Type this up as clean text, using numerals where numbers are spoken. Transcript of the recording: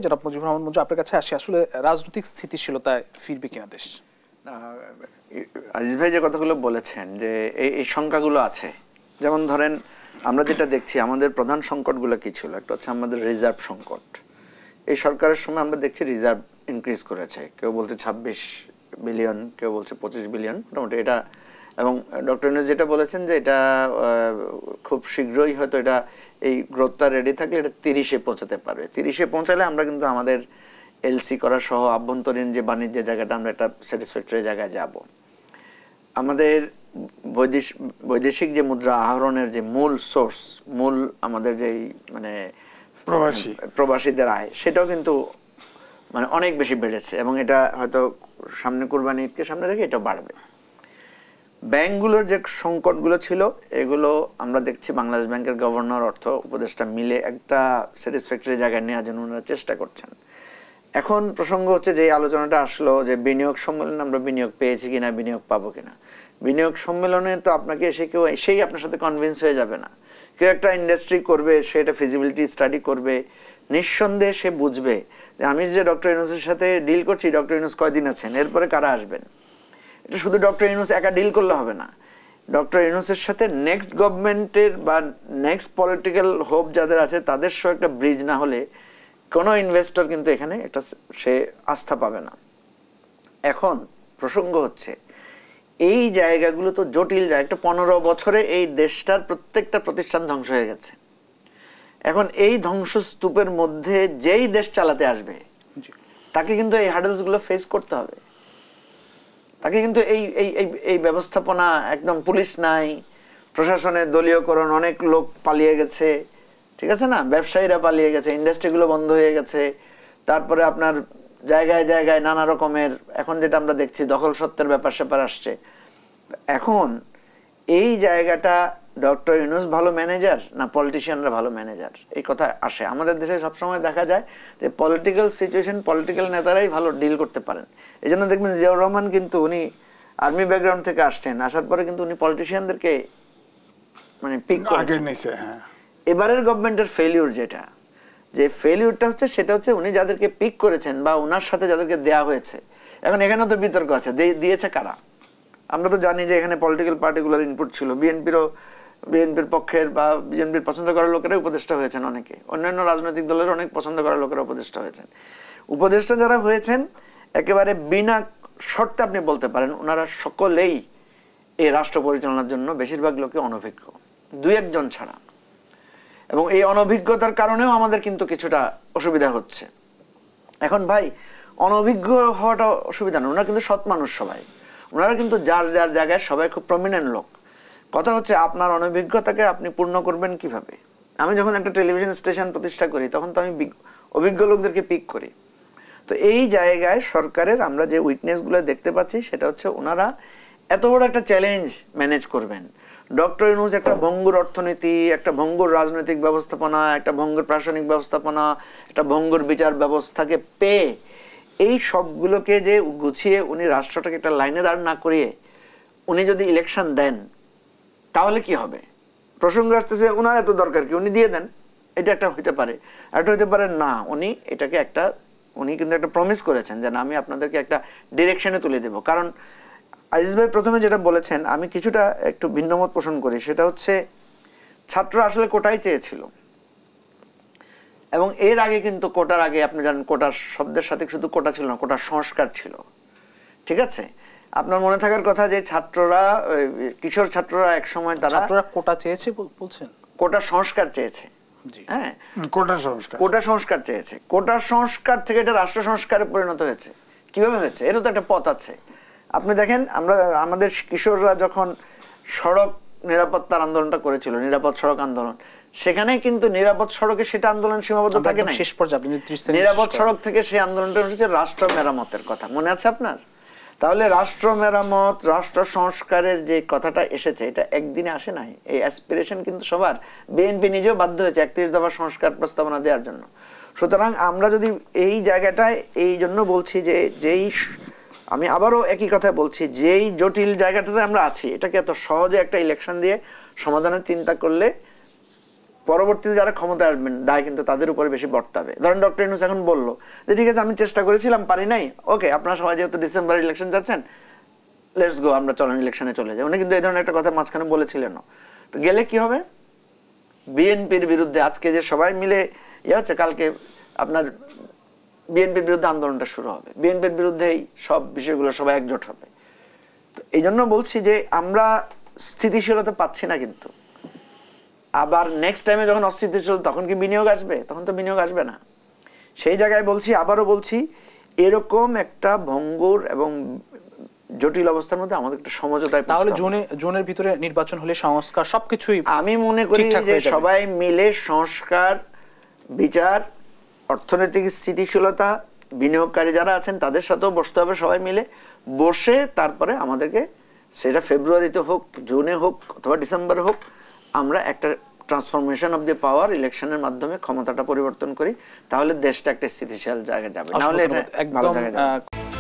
জনাব মুজিবুর রহমান মঞ্জু, আপনার কাছে আসি। আসলে রাজনৈতিক স্থিতিশীলতায় ফিরবে কিনা দেশ? আজিজ ভাই যে কথাগুলো বলেছেন যে এই সংখ্যাগুলো আছে, যেমন ধরেন আমরা যেটা দেখছি আমাদের প্রধান সংকটগুলো কি ছিল, একটা হচ্ছে আমাদের রিজার্ভ সংকট। এই সরকারের সময় আমরা দেখছি রিজার্ভ ইনক্রিজ করেছে, কেউ বলছে 26 বিলিয়ন, কেউ বলছে 25 বিলিয়ন মোটামুটি এটা। এবং ডক্টর ইউনূস যেটা বলেছেন যে এটা খুব শীঘ্রই হয়তো এটা এই গ্রোথটা রেডি থাকলে এটা 30-এ পৌঁছাতে পারবে। 30-এ পৌঁছালে আমরা কিন্তু আমাদের এলসি করা সহ আভ্যন্তরীণ যে বাণিজ্যের জায়গাটা আমরা একটা স্যাটিসফ্যাক্টরি জায়গায় যাব। আমাদের বৈদেশিক যে মুদ্রা আহরণের যে মূল সোর্স, মূল আমাদের যেই মানে প্রবাসীদের আয়, সেটাও কিন্তু মানে অনেক বেশি বেড়েছে এবং এটা হয়তো সামনে কুরবানি ঈদকে সামনে রেখে এটা বাড়বে। ব্যাংকগুলোর যে সংকটগুলো ছিল এগুলো আমরা দেখছি বাংলাদেশ ব্যাংকের গভর্নর, অর্থ উপদেষ্টা মিলে একটা স্যাটিসফ্যাক্টরি জায়গায় নেওয়ার জন্য ওনারা চেষ্টা করছেন। এখন প্রসঙ্গ হচ্ছে যে আলোচনাটা আসলো যে বিনিয়োগ সম্মেলনে আমরা বিনিয়োগ পেয়েছি কিনা, বিনিয়োগ পাবো কিনা। বিনিয়োগ সম্মেলনে তো আপনাকে এসে কেউ এসেই আপনার সাথে কনভিন্স হয়ে যাবে না। কেউ একটা ইন্ডাস্ট্রি করবে, সে একটা ফিজিবিলিটি স্টাডি করবে, নিঃসন্দেহে সে বুঝবে যে আমি যে ডক্টর ইউনূসের সাথে ডিল করছি, ডক্টর ইউনূস কয়দিন আছেন, এরপরে কারা আসবেন। এটা শুধু ডক্টর ইউনূস একা ডিল করলে হবে না। ডক্টর ইউনূসের সাথে নেক্সট গভর্নমেন্টের বা নেক্সট পলিটিক্যাল হোপ যাদের আছে তাদের সহ একটা ব্রিজ না হলে কোনো ইনভেস্টর কিন্তু এখানে একটা সে আস্থা পাবে না। এখন প্রসঙ্গ হচ্ছে এই জায়গাগুলো তো জটিল জায়গা। একটা 15 বছরে এই দেশটার প্রত্যেকটা প্রতিষ্ঠান ধ্বংস হয়ে গেছে। এখন এই ধ্বংসস্তূপের মধ্যে যেই দেশ চালাতে আসবে তাকে কিন্তু এই হার্ডেলসগুলো ফেস করতে হবে। তাকে কিন্তু এই ব্যবস্থাপনা, একদম পুলিশ নাই, প্রশাসনের দলীয়করণ, অনেক লোক পালিয়ে গেছে, ঠিক আছে না, ব্যবসায়ীরা পালিয়ে গেছে, ইন্ডাস্ট্রিগুলো বন্ধ হয়ে গেছে, তারপরে আপনার জায়গায় জায়গায় নানা রকমের এখন যেটা আমরা দেখছি দখল সত্ত্বের ব্যাপার স্যাপার আসছে। এখন এই জায়গাটা ডক্টর ইউনূস ভালো ম্যানেজার না পলিটিশিয়ানরা ভালো ম্যানেজার, এই কথা আসে। আমাদের দেশে সবসময় দেখা যায় যে পলিটিক্যাল সিচুয়েশন, পলিটিক্যাল নেতারাই ভালো ডিল করতে পারেন। এই জন্য দেখবেন জিয়াউর রহমান কিন্তু উনি আর্মি ব্যাকগ্রাউন্ড থেকে আসছেন, আসার পরে কিন্তু উনি পলিটিশিয়ানদেরকে মানে পিক করেছেন। এবারের গভর্নমেন্টের ফেলিউর যেটা, যে ফেলিউরটা হচ্ছে সেটা হচ্ছে উনি যাদেরকে পিক করেছেন বা ওনার সাথে যাদেরকে দেয়া হয়েছে, এখন এখানেও তো বিতর্ক আছে দিয়েছে কারা। আমরা তো জানি যে এখানে পলিটিক্যাল পার্টিগুলোর ইনপুট ছিল, বিএনপির পক্ষের বা বিএনপির পছন্দ করার লোকেরা উপদেষ্টা হয়েছেন, অনেকে অন্যান্য রাজনৈতিক দলের অনেক পছন্দ করার লোকেরা উপদেষ্টা হয়েছেন। উপদেষ্টা যারা হয়েছেন একেবারে বিনা শর্তে আপনি বলতে পারেন ওনারা সকলেই এই রাষ্ট্র পরিচালনার জন্য বেশিরভাগ লোকে অনভিজ্ঞ, 2-1 জন ছাড়া। এবং এই অনভিজ্ঞতার কারণেও আমাদের কিন্তু কিছুটা অসুবিধা হচ্ছে। এখন ভাই অনভিজ্ঞ হওয়াটা অসুবিধা না, ওনারা কিন্তু সৎ মানুষ সবাই, ওনারা কিন্তু যার যার জায়গায় সবাই খুব প্রমিনেন্ট লোক। কথা হচ্ছে আপনার অনভিজ্ঞতাকে আপনি পূর্ণ করবেন কিভাবে। আমি যখন একটা টেলিভিশন স্টেশন প্রতিষ্ঠা করি তখন তো আমি অভিজ্ঞ লোকদেরকে পিক করি। তো এই জায়গায় সরকারের আমরা যে উইকনেসগুলো দেখতে পাচ্ছি সেটা হচ্ছে ওনারা এত বড় একটা চ্যালেঞ্জ ম্যানেজ করবেন। ডক্টর ইউনূস একটা ভঙ্গুর অর্থনীতি, একটা ভঙ্গুর রাজনৈতিক ব্যবস্থাপনা, একটা ভঙ্গুর প্রশাসনিক ব্যবস্থাপনা, একটা ভঙ্গুর বিচার ব্যবস্থাকে পেয়ে এই সবগুলোকে যে গুছিয়ে উনি রাষ্ট্রটাকে একটা লাইনে দাঁড় না করিয়ে উনি যদি ইলেকশন দেন তাহলে কি হবে। প্রসঙ্গ আসতেছে ওনার এত দরকার কি, উনি দিয়ে দেন, এটা একটা হইতে পারে। একটা হইতে পারে না, উনি কিন্তু একটা প্রমিস করেছেন যে না আমি আপনাদেরকে একটা ডিরেকশনে তুলে দেব। কারণ আজিজ ভাই প্রথমে যেটা বলেছেন আমি কিছুটা একটু ভিন্নমত পোষণ করি, সেটা হচ্ছে ছাত্র আসলে কোটাই চেয়েছিল। এবং এর আগে কিন্তু কোটার আগে আপনি জানেন কোটার শব্দের সাথে শুধু কোটা ছিল না, কোটার সংস্কার ছিল, ঠিক আছে। আপনার মনে থাকার কথা যে ছাত্ররা, কিশোর ছাত্ররা এক সময় তারা কোটা চেয়েছে বলছেন, কোটা সংস্কার চেয়েছে। হ্যাঁ, কোটা সংস্কার চেয়েছে। কোটা সংস্কার থেকে এটা রাষ্ট্র সংস্কারে পরিণত হয়েছে। কিভাবে হয়েছে এর তো একটা পথ আছে। আপনি দেখেন আমাদের কিশোররা যখন সড়ক নিরাপত্তার আন্দোলনটা করেছিল, নিরাপদ সড়ক আন্দোলন, সেখানে কিন্তু নিরাপদ সড়কে সেটা আন্দোলন সীমাবদ্ধ থাকে না, শেষ পর্যায়ে নিরাপদ সড়ক থেকে সেই আন্দোলনটা হচ্ছে রাষ্ট্র মেরামতের কথা, মনে আছে আপনার? তাহলে রাষ্ট্র মেরামত, রাষ্ট্র সংস্কারের যে কথাটা এসেছে এটা একদিনে আসে নাই। এই অ্যাসপিরেশন কিন্তু সবার, বিএনপি নিজেও বাধ্য হয়েছে 31 দফা সংস্কার প্রস্তাবনা দেওয়ার জন্য। সুতরাং আমরা যদি এই জায়গাটায়, এই জন্য বলছি যে আমি আবারও একই কথা বলছি, যেই জটিল জায়গাটাতে আমরা আছি এটাকে এত সহজে একটা ইলেকশন দিয়ে সমাধানের চিন্তা করলে পরবর্তীতে যারা ক্ষমতায় আসবেন দায় কিন্তু তাদের উপরে বেশি বর্তাবে। ধরেন ডক্টর ইউনূস এখন বললো যে ঠিক আছে আমি চেষ্টা করেছিলাম পারি নাই, ওকে আপনারা সবাই যেহেতু ডিসেম্বর ইলেকশন যাচ্ছেন লেটস গো আমরা চলেন ইলেকশনে চলে যাই। উনি কিন্তু এই ধরনের একটা কথা মাঝখানে বলেছিলেন। তো গেলে কি হবে, বিএনপির বিরুদ্ধে আজকে যে সবাই মিলে হচ্ছে, কালকে আপনার বিএনপির বিরুদ্ধে আন্দোলনটা শুরু হবে, বিএনপির বিরুদ্ধেই সব বিষয়গুলো সবাই একজোট হবে। তো এই জন্য বলছি যে আমরা স্থিতিশীলতা পাচ্ছি না, কিন্তু আবার নেক্সট টাইমে যখন অস্থিতিশীল তখন কি বিনিয়োগ আসবে? তখন তো বিনিয়োগ আসবে না। সেই জায়গায় বলছি, আবারও বলছি, এরকম একটা ভঙ্গুর এবং জটিল অবস্থার মধ্যে আমাদের একটা সমঝোতায়, তাহলে জোনের ভিতরে নির্বাচন হলে সংস্কার সবকিছুই আমি মনে করি যে সবাই মিলে সংস্কার, বিচার, অর্থনৈতিক স্থিতিশীলতা, বিনিয়োগকারী যারা আছেন তাদের সাথেও বসতে হবে, সবাই মিলে বসে তারপরে আমাদেরকে সেটা ফেব্রুয়ারিতে হোক, জুনে হোক অথবা ডিসেম্বরে হোক, আমরা একটা ট্রান্সফরমেশন অফ দি পাওয়ার ইলেকশনের মাধ্যমে ক্ষমতাটা পরিবর্তন করি, তাহলে দেশটা একটা স্থিতিশীল জায়গায় যাবে, নাহলে এটা ভালো জায়গায় যাবে।